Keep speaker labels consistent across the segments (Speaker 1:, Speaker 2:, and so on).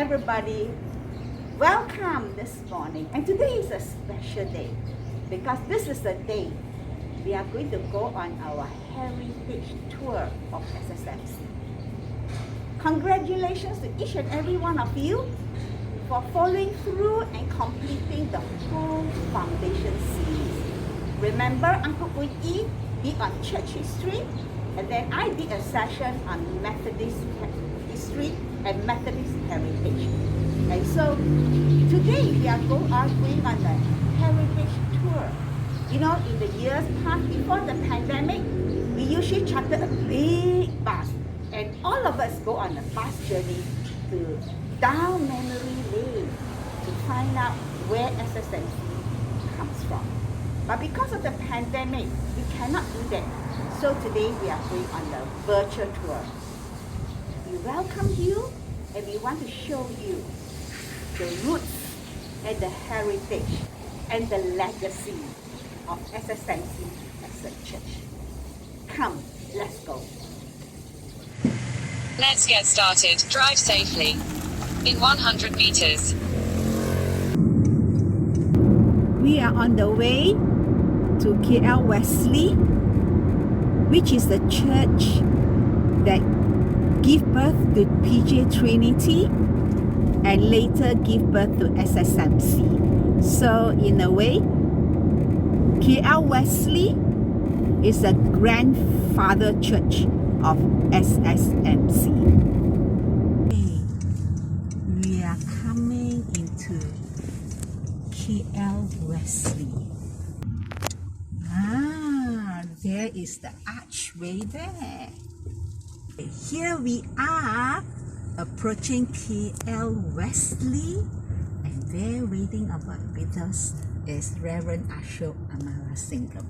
Speaker 1: everybody, welcome this morning. And today is a special day because this is the day we are going to go on our heritage tour of Ssmc. Congratulations to each and every one of you for following through and completing the whole foundation series. Remember, Uncle Ui did on church history, and then I did a session on Methodist history and Methodist heritage. And so today we are going on the heritage tour. You know, in the years past, before the pandemic, we usually charter a big bus, and all of us go on a bus journey to down memory lane to find out where Ssmc comes from. But because of the pandemic, we cannot do that. So today we are going on the virtual tour. We welcome you and we want to show you the roots and the heritage and the legacy of Ssmc as a church. Come, let's go.
Speaker 2: Let's get started. Drive safely. In 100 meters.
Speaker 1: We are on the way to KL Wesley, which is the church that gave birth to PJ Trinity and later gave birth to Ssmc. So in a way, KL Wesley is the grandfather church of Ssmc. We are coming into KL Wesley. There is the archway there. Here we are approaching KL Wesley, and there waiting about with us is Reverend Ashok Amarasingam.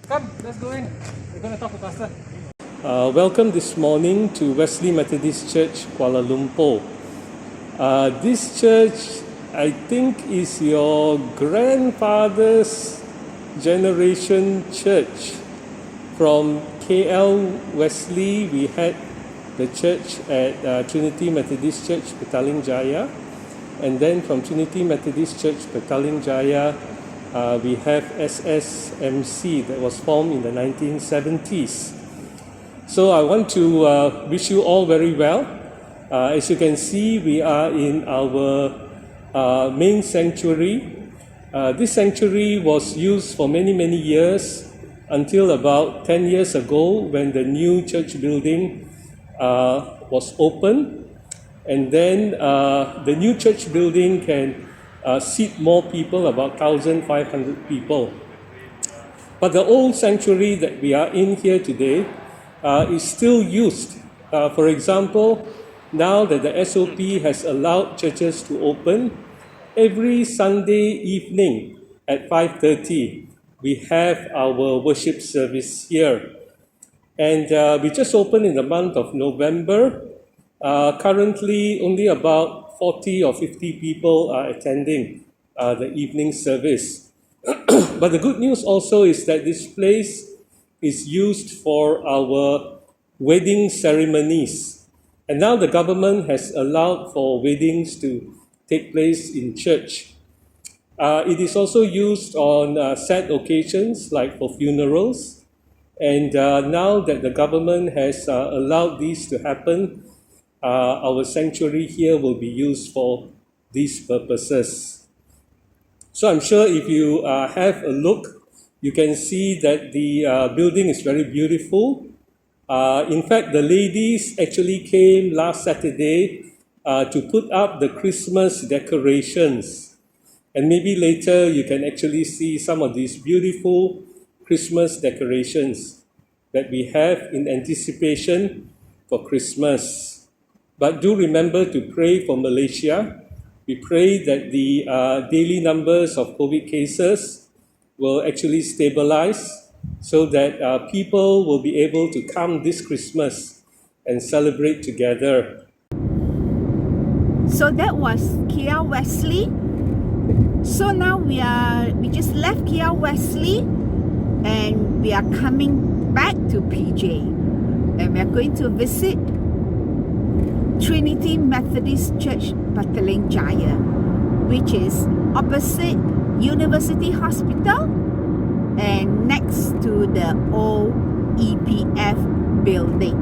Speaker 3: Come, let's go in. We're going to talk to Pastor.
Speaker 4: Welcome this morning to Wesley Methodist Church, Kuala Lumpur. This church, I think, is your grandfather's generation church. From KL Wesley, we had the church at Trinity Methodist Church, Petaling Jaya. And then from Trinity Methodist Church, Petaling Jaya, we have Ssmc that was formed in the 1970s. So I want to wish you all very well. As you can see, we are in our main sanctuary. This sanctuary was used for many years until about 10 years ago when the new church building was opened. And then the new church building can seat more people, about 1,500 people. But the old sanctuary that we are in here today is still used. For example, now that the SOP has allowed churches to open, every Sunday evening at 5:30, we have our worship service here. And we just opened in the month of November. Currently, only about 40 or 50 people are attending the evening service. But the good news also is that this place is used for our wedding ceremonies. And now the government has allowed for weddings to take place in church. It is also used on sad occasions like for funerals. And now that the government has allowed these to happen, our sanctuary here will be used for these purposes. So I'm sure if you have a look, you can see that the building is very beautiful. In fact, the ladies actually came last Saturday to put up the Christmas decorations. And maybe later you can actually see some of these beautiful Christmas decorations that we have in anticipation for Christmas. But do remember to pray for Malaysia. We pray that the daily numbers of COVID cases will actually stabilize so that people will be able to come this Christmas and celebrate together.
Speaker 1: So that was KL Wesley. So now we just left KL Wesley and we are coming back to PJ. and we are going to visit Trinity Methodist Church, Petaling Jaya, which is opposite University Hospital and next to the old EPF building.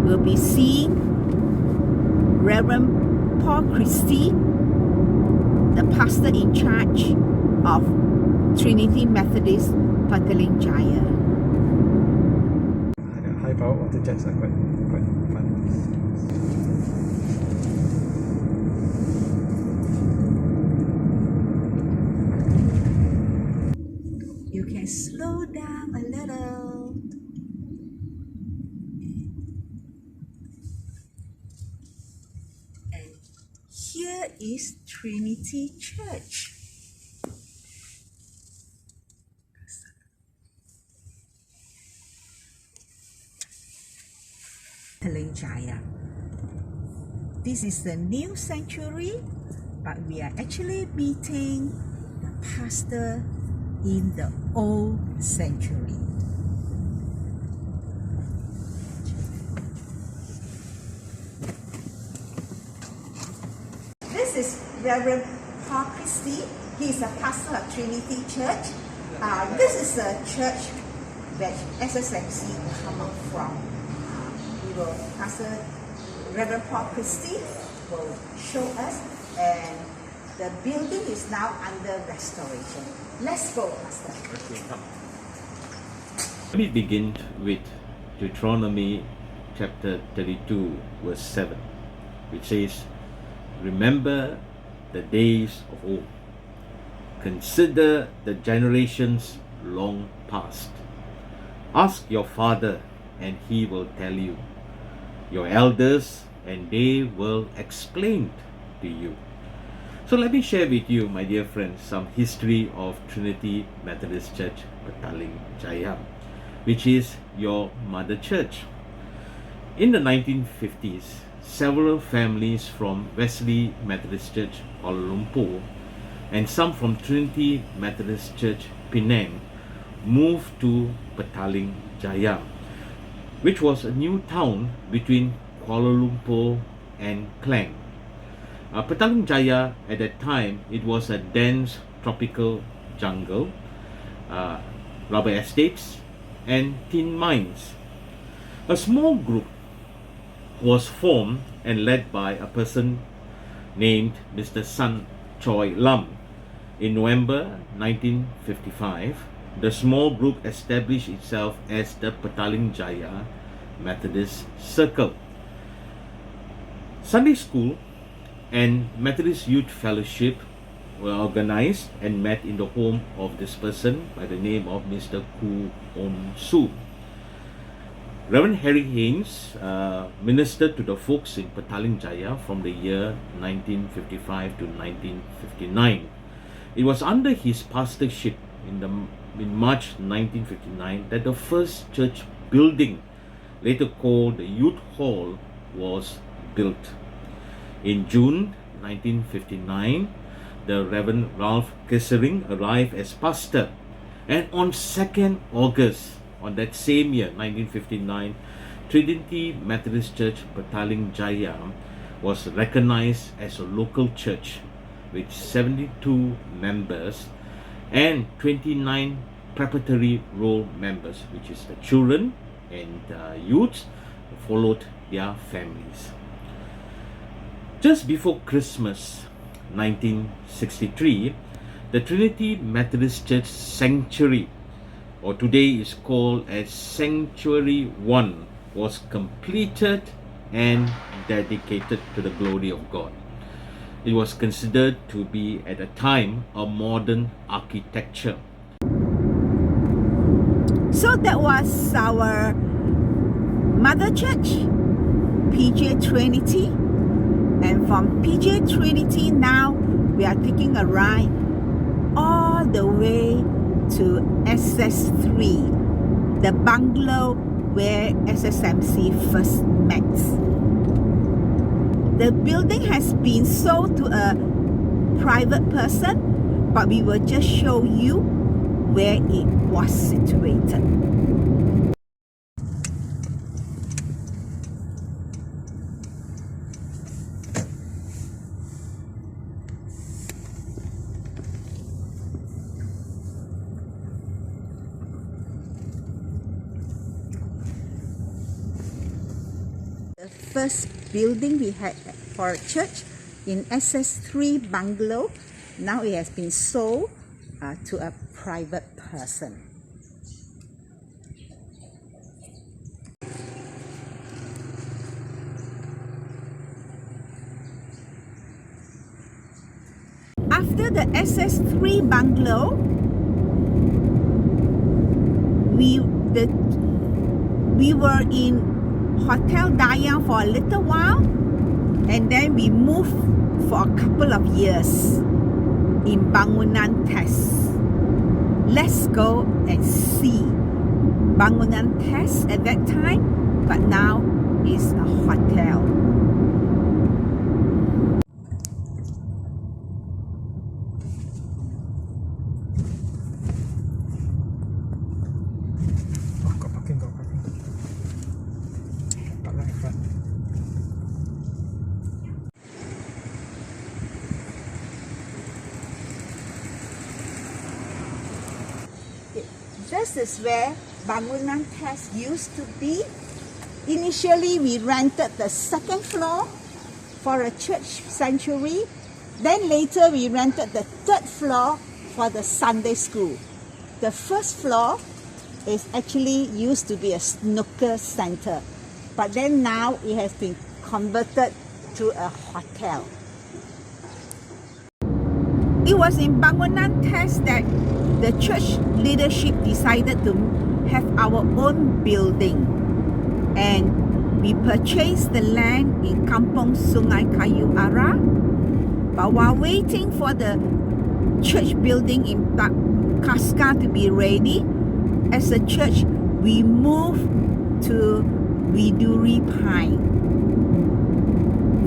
Speaker 1: We'll be seeing Reverend Paul Christie, the pastor in charge of Trinity Methodist Petaling Jaya.
Speaker 3: High power water jets are quite fun.
Speaker 1: You can slow down a little. And here is Trinity Church. Petaling Jaya. This is the new sanctuary, but we are actually meeting the pastor in the old sanctuary. This is Reverend Paul Christie. He is a pastor of Trinity Church. This is a church that Ssmc come up from. Pastor Reverend Paul Christie will show us, and the building is now under restoration. Let's go, Pastor.
Speaker 5: Okay, come. Let me begin with Deuteronomy chapter 32, verse 7, which says, "Remember the days of old. Consider the generations long past. Ask your father, and he will tell you. Your elders, and they will explain to you." So let me share with you, my dear friends, some history of Trinity Methodist Church, Petaling Jaya, which is your mother church. In the 1950s, several families from Wesley Methodist Church, Kuala Lumpur, and some from Trinity Methodist Church, Penang, moved to Petaling Jaya, which was a new town between Kuala Lumpur and Klang. Petaling Jaya, at that time, it was a dense tropical jungle, rubber estates, and tin mines. A small group was formed and led by a person named Mr. Sun Choi Lam. In November 1955, the small group established itself as the Petaling Jaya Methodist Circle. Sunday school and Methodist Youth Fellowship were organized and met in the home of this person by the name of Mr. Koo On Soo. Reverend Harry Haynes ministered to the folks in Petaling Jaya from the year 1955 to 1959. It was under his pastorship in March 1959 that the first church building, later called the Youth Hall, was built. In June 1959, the Reverend Ralph Kessering arrived as pastor, and on 2nd August on that same year, 1959, Trinity Methodist Church, Petaling Jaya, was recognized as a local church with 72 members and 29 preparatory role members, which is the children and youths followed their families. Just before Christmas 1963, the Trinity Methodist Church Sanctuary, or today is called as Sanctuary 1, was completed and dedicated to the glory of God. It was considered to be, at the time, a modern architecture.
Speaker 1: So that was our mother church, PJ Trinity. And from PJ Trinity now, we are taking a ride all the way to SS3, the bungalow where Ssmc first met. The building has been sold to a private person, but we will just show you where it was situated. first building we had for a church in SS3 bungalow. Now it has been sold to a private person. After the SS3 bungalow, we were in Hotel Dayang for a little while, and then we moved for a couple of years in Bangunan Test. Let's go and see Bangunan Test at that time, but now is a hotel.
Speaker 3: Got parking. Park right in front.
Speaker 1: This is where Bangunan Test used to be. Initially, we rented the second floor for a church sanctuary. Then later, we rented the third floor for the Sunday school. The first floor is actually used to be a snooker center, but then now it has been converted to a hotel. It was in Bangunan Test that the church leadership decided to have our own building, and we purchased the land in Kampung Sungai Kayu Ara. But while waiting for the church building in Kaska to be ready, as a church we moved to Widuri Pine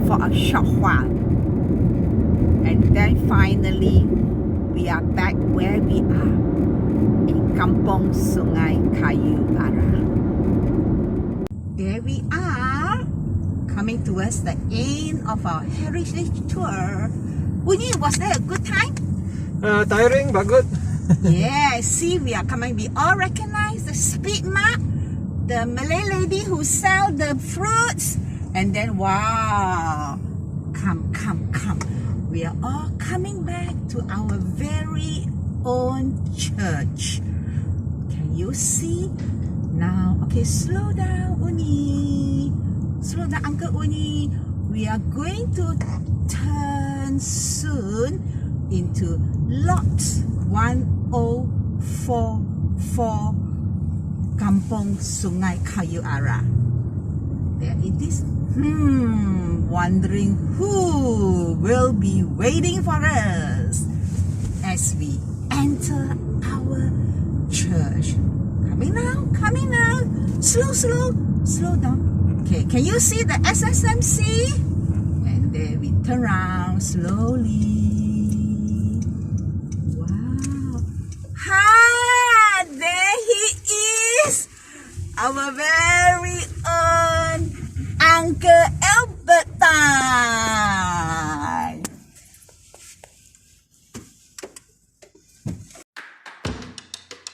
Speaker 1: for a short while, and then finally we are back where we are in Kampung Sungai Kayu Ara. There we are, coming towards the end of our heritage tour. Uni, was that a good time?
Speaker 3: Tiring but good.
Speaker 1: Yeah, see, we are coming. We all recognize the speed mark, the Malay lady who sell the fruits, and then wow, come. We are all coming back to our very own church. Can you see? Now, okay, slow down, Uni. Slow down, Uncle Uni. We are going to turn soon into lot 1044 Kampung Sungai Kayu Ara. There it is. Wondering who will be waiting for us as we enter our church. Coming now. Slow down. Okay, can you see the Ssmc? And then we turn around slowly.